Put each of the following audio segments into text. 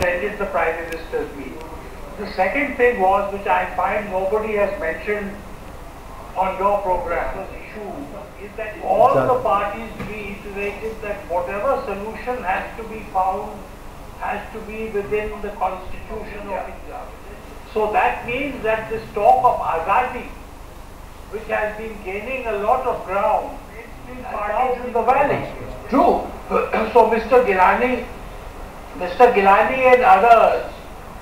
attended the Prime Minister's meeting. The second thing was, which I find nobody has mentioned on your program, is that all the parties reiterated that whatever solution has to be found has to be within the Constitution of India. So that means that this talk of Azadi, which has been gaining a lot of ground, parties in the valley. True. So Mr. Gilani and others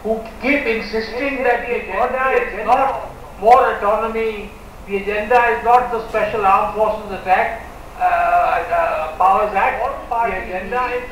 who keep insisting that the agenda is not more autonomy, the agenda is not the Special Armed Forces Attack, Powers Act, the agenda is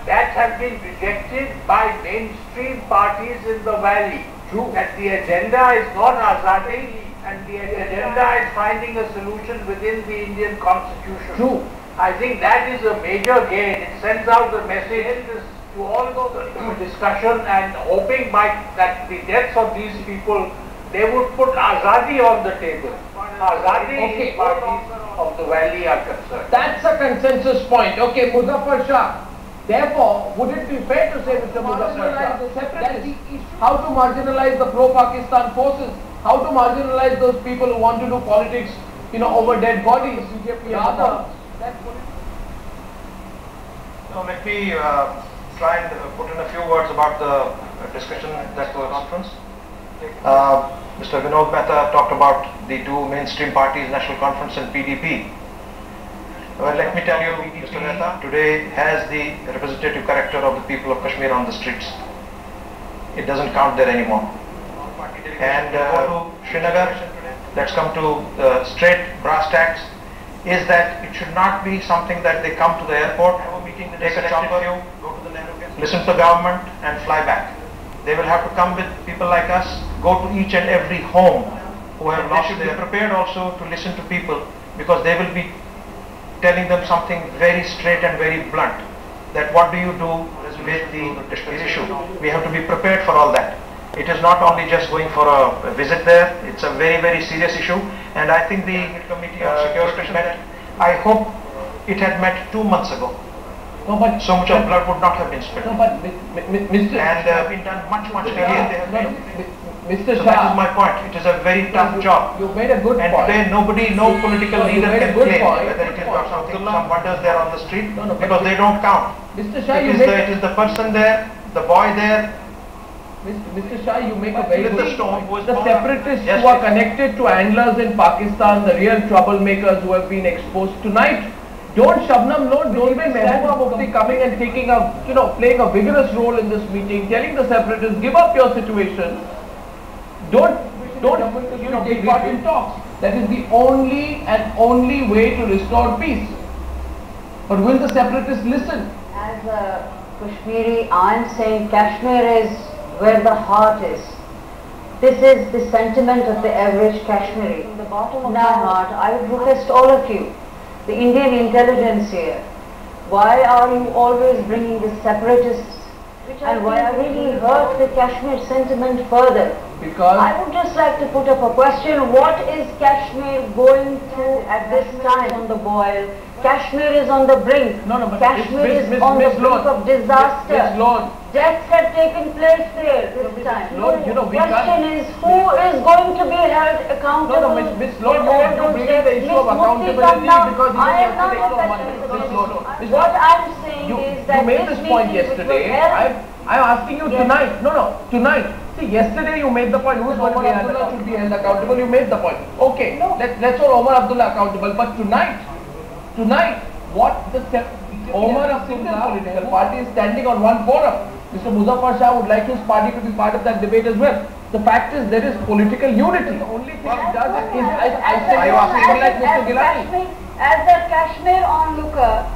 that has been rejected by mainstream parties in the valley. True. That the agenda is not Azadi and the agenda is finding a solution within the Indian Constitution. True. I think that is a major gain. It sends out the message to all the discussion and hoping by that the deaths of these people, they would put Azadi on the table. Azadi parties of the valley are concerned. That's a consensus point. Okay, Muzaffar Shah. Therefore, would it be fair to say, Mr. Muzaffar Shah, that the issue how to marginalize the pro-Pakistan forces, how to marginalize those people who want to do politics, over dead bodies, rather Now let me try and put in a few words about the discussion that was conference. Mr. Vinod Mehta talked about the two mainstream parties, National Conference and PDP. Well, let me tell you, Mr. Mehta today has the representative character of the people of Kashmir on the streets. It doesn't count there anymore. And Srinagar, let's come to straight brass tacks, is that it should not be something that they come to the airport, take a chopper, listen to the government and fly back. They will have to come with people like us, go to each and every home who have lost. They should be prepared also to listen to people, because they will be telling them something very straight and very blunt, that what do you do with the Kashmir issue. We have to be prepared for all that. It is not only just going for a visit there, it's a very, very serious issue, and I think the Committee on Security met, I hope it had met 2 months ago. No, but so much of blood would not have been spilled. No, but Mr. And been done much again. Mr. So Shah, that is my point. It is a very tough job. You made a good and point. And today no political leader can claim whether it is got something, some wonders there on the street, because they don't count. Mr. Shah, it is the person there, the boy there. Mr. Shah, you make a very good point. The separatists yes, who are connected to handlers in Pakistan, the real troublemakers who have been exposed tonight, don't Shabnam, don't be Mehbooba Mufti coming and taking a, playing a vigorous role in this meeting, telling the separatists, give up your situation. Don't take part in talks. That is the only way to restore peace. But will the separatists listen? As a Kashmiri, I am saying Kashmir is where the heart is. This is the sentiment of the average Kashmiri. From the bottom of my heart, I would request all of you, the Indian intelligence here, why are you always bringing the separatists, and why are really hurt the Kashmir sentiment further? Because I would just like to put up a question. What is Kashmir going through at this time on the boil? Kashmir is on the brink. But Kashmir is on the brink of disaster. Deaths have taken place there this time. The question is, who is going to be held accountable? Miss Lord, you have to bring in the issue of accountability because I am not a pessimist. What I am saying is that you made this point yesterday. I am asking you tonight. Tonight. See, yesterday you made the point. Who is Omar Abdullah should be held accountable? You made the point. Okay, let's hold Omar Abdullah accountable. But tonight, what the Omar Abdullah political party is standing on one forum. Mr. Muzaffar Shah would like his party to be part of that debate as well. The fact is there is political unity. The only thing it does is I was saying like Mr. Gilani. As a Kashmir onlooker,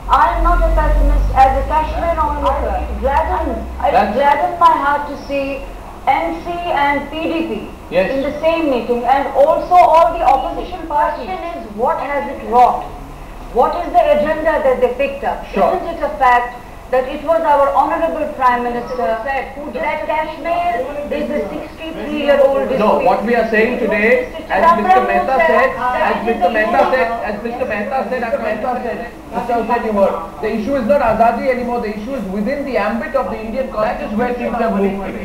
I am not a pessimist. As a Kashmir onlooker, it gladdens my heart to see NC and PDP in the same meeting, and also all the opposition parties. The question is, what has it wrought? What is the agenda that they picked up? Isn't it a fact that it was our honorable Prime Minister who said Kashmir is a 63-year-old dispute. No, what we are saying today, as Mr. Mehta said, Mr. Hussain, you heard, the issue is not Azadi anymore, the issue is within the ambit of the Indian Constitution. That is where things have moved.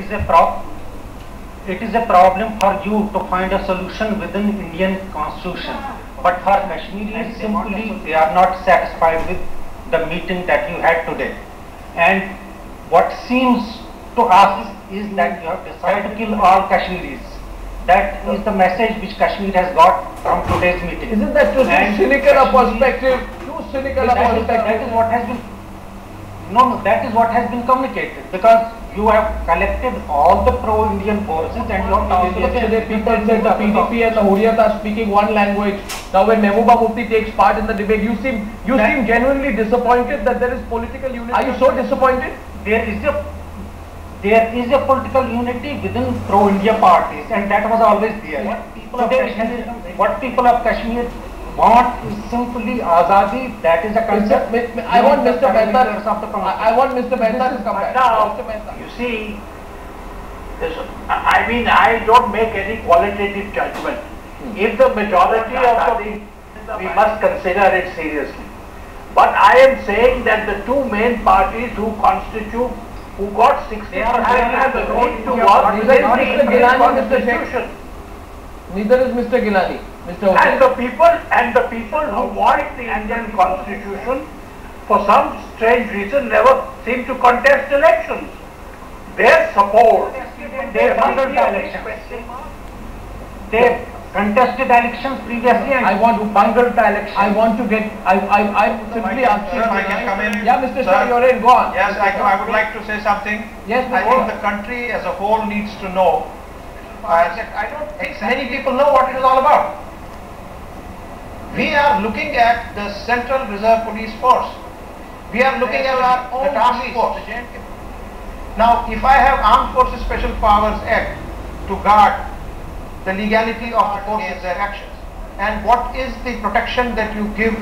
It is a problem for you to find a solution within Indian Constitution. But for Kashmiris, simply they are not satisfied with the meeting that you had today. And what seems to us is that you have decided to kill all Kashmiris. That is the message which Kashmir has got from today's meeting. Isn't that too cynical a perspective? Too cynical a perspective. That is what has been. No, that is what has been communicated, because you have collected all the pro-Indian forces and you have talked to yesterday people said the PDP and the Hurriyat are speaking one language. Now when Mehbooba Mufti takes part in the debate, you seem genuinely disappointed that there is political unity. Are you so disappointed? There is a political unity within pro-India parties, and that was always there. What people of Kashmir want is simply Azadi. That is a concept. I want Mr. Mehta to come back. Now, you see, I mean, I don't make any qualitative judgment. If the majority of the we must consider it seriously. But I am saying that the two main parties who constitute, who got 60% have the right to work within the Indian Constitution. Neither is Mr. Gilani. And the people who want the Indian Constitution, for some strange reason, never seem to contest elections. Their support, they bungled the elections. They contested elections previously and bungled the elections. I'm simply asking. Sir, I can come in. Yeah, Mr. Shah, you're in. Go on. Yes, I would like to say something. Yes, I think the country as a whole needs to know. I don't think many people know what it is all about. We are looking at the Central Reserve Police Force. We are looking at our own task force. Now, if I have Armed Forces Special Powers Act to guard the legality of the forces, their actions, and what is the protection that you give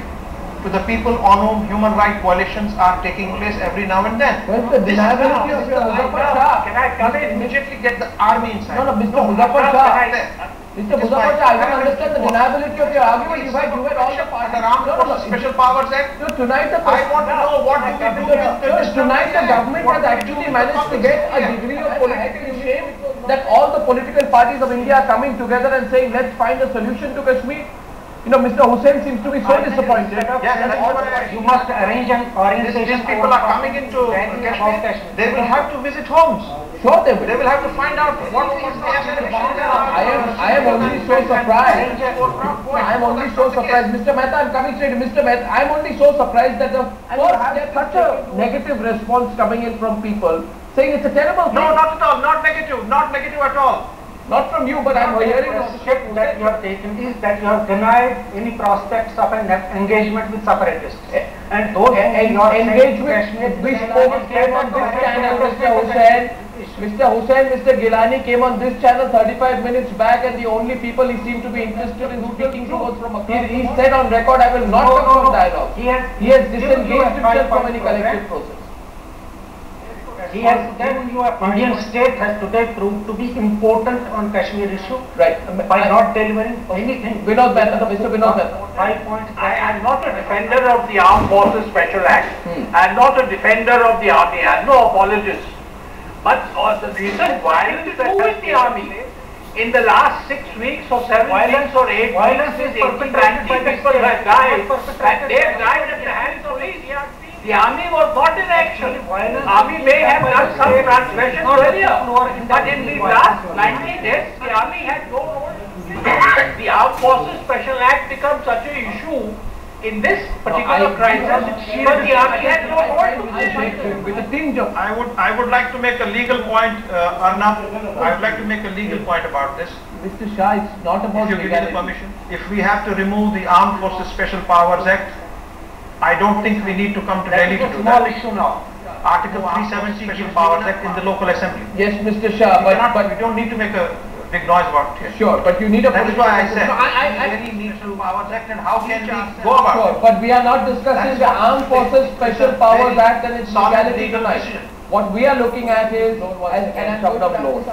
to the people on whom human rights violations are taking place every now and then? Where's the deniability of your Muzaffar Shah? Can I come in immediately get the army inside? No, Mr. Muzaffar Shah. Mr. Muzaffar Shah, I don't understand the deniability of your argument. You had all the parties. Under Armed Forces Special Powers Act. So tonight I want to know what do we do with tonight the government has actually managed to get a degree of political shame that all the political parties of India are coming together and saying, let's find a solution to Kashmir. You know, Mr. Hussain seems to be so disappointed. Yes, you must arrange an orientation. These people are coming into Kashmir. They will have to visit homes. Sure they will. They will have to find out what is the I am only so surprised. I am only so surprised. Mr. Mehta, I am coming straight to Mr. Mehta. I am only so surprised that there is such a negative response coming in from people saying it's a terrible thing. No, not at all. Not negative. Not negative at all. Not from you, but I am hearing the step that you have taken is that you have denied any prospects of an engagement with separatists. And those engagement, we spoke came on this channel, Mr. Hussain. Mr. Gilani came on this channel 35 minutes back, and the only people he seemed to be interested in speaking to was from across. He said on record, I will not come from dialogue. He has disengaged himself from any collective process. He has given you a Indian state has today proved to be important on Kashmir issue, right? By not delivering anything. Mr. Vinod Mehta. 5 points. I am not a defender of the Armed Forces Special Act. I am not a defender of the army. I am no apologist. But the recent violence that has been the army in the last 6 weeks or 7 weeks or 8 weeks is 18, 20 people have died, and they have died at the hands of police. The army was not in action. Army may have done some transgressions earlier, but in the last 90 days, the army had no role. The Armed Forces Special Act becomes such an issue in this particular crisis, but the army had no role to play. With a tinge of, I would like to make a legal point, Arnab. I would like to make a legal point about this. Mr. Shah, it's not about if you give me the permission. If we have to remove the Armed Forces Special Powers Act, I don't think we need to come to Delhi to do that. Small issue now. Article 370 Special Powers Act in the local assembly. Yes, Mr. Shah, but we don't need to make a big noise about it here. Sure, but you need a That is political why I consensus. said, No, very neutral Powers Act, and how can we go about Sure, it? but we are not discussing the Armed Forces Special Powers Act and its solid legality legal tonight. decision. What we are looking at is Shabnam loan.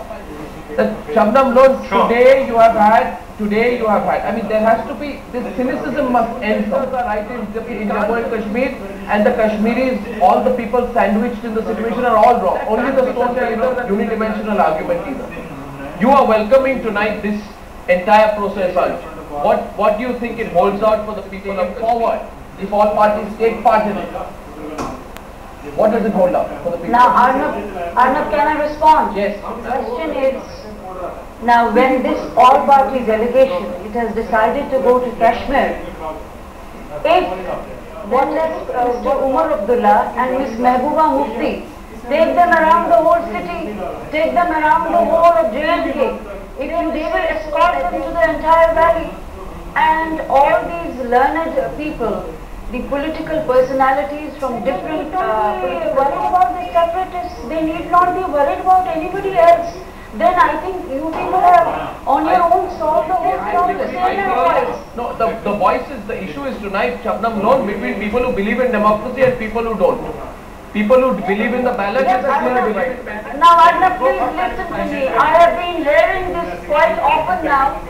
The Shabnam loan Sure. today you have had, I mean there has to be, this cynicism must end. The right in Jammu and Kashmir and the Kashmiris, all the people sandwiched in the situation are all wrong. Only the stone unidimensional argument either. You are welcoming tonight this entire process out. What do you think it holds out for the people of forward if all parties take part in it? What does it hold out for the people? Now, Arnab, can I respond? Yes. The question is, now when this all-party delegation, it has decided to go to Kashmir, if then let Mr. Umar Abdullah and Ms. Mehbooba Mufti take them around the whole city, take them around the whole of J&K, they will escort them to the entire valley, and all these learned people, the political personalities from different worried about the separatists, they need not be worried about anybody else. Then I think you people have on your own solved the whole problem. No, the voice is, the issue is tonight, Shabnam loan between people who believe in democracy and people who don't. People who believe in the ballot is a clear divide. Now Arnab, please listen to me. I have been hearing this quite often now,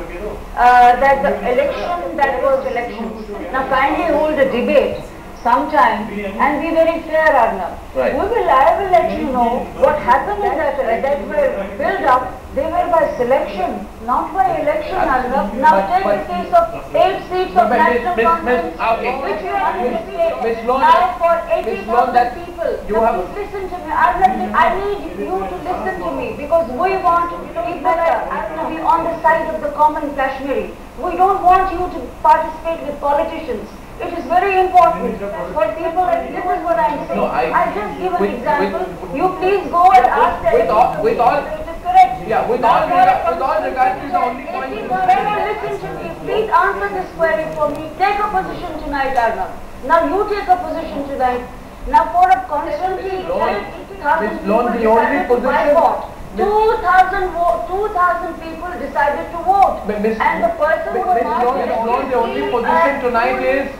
that the election, that was elections. Now kindly hold a debate sometime and be very fair, Arnab. Right. I will let you know what happened in that were built up. They were by selection, not by election, Arnab. Now take the case of 8 seats of national conference, which you have in the state. Now for 80,000 people. Please listen to me. Arnab, I need you to listen to me because we want people to be on the side of the common Kashmiri. We don't want you to participate with politicians. It is very important for people, and this is what I am saying. No, I'll just give an example. You please go and ask them. With all, it is correct. Yeah, with all regard to the only point. Listen to me. Please answer this query for me. Take a position tonight, Arnab. Now you take a position tonight. Now for a constantly 80,000 people decided to boycott. 2,000 people decided to vote, and the person who was not the only position tonight is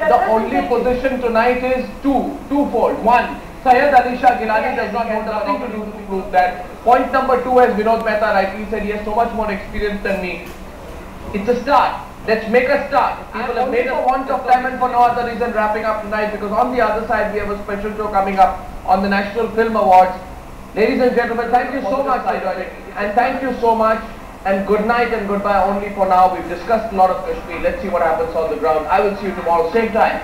the only position tonight is twofold. One, Syed Ali Shah Gilani does not have nothing to do to prove that. Point number 2, as Vinod Mehta rightly said, he has so much more experience than me. It's a start. Let's make a start. People have made a want of time and for no other reason wrapping up tonight, because on the other side we have a special show coming up on the National Film Awards. Ladies and gentlemen, thank you so much for joining, and thank you so much, and good night and goodbye only for now. We've discussed a lot of Kashmir. Let's see what happens on the ground. I will see you tomorrow, same time.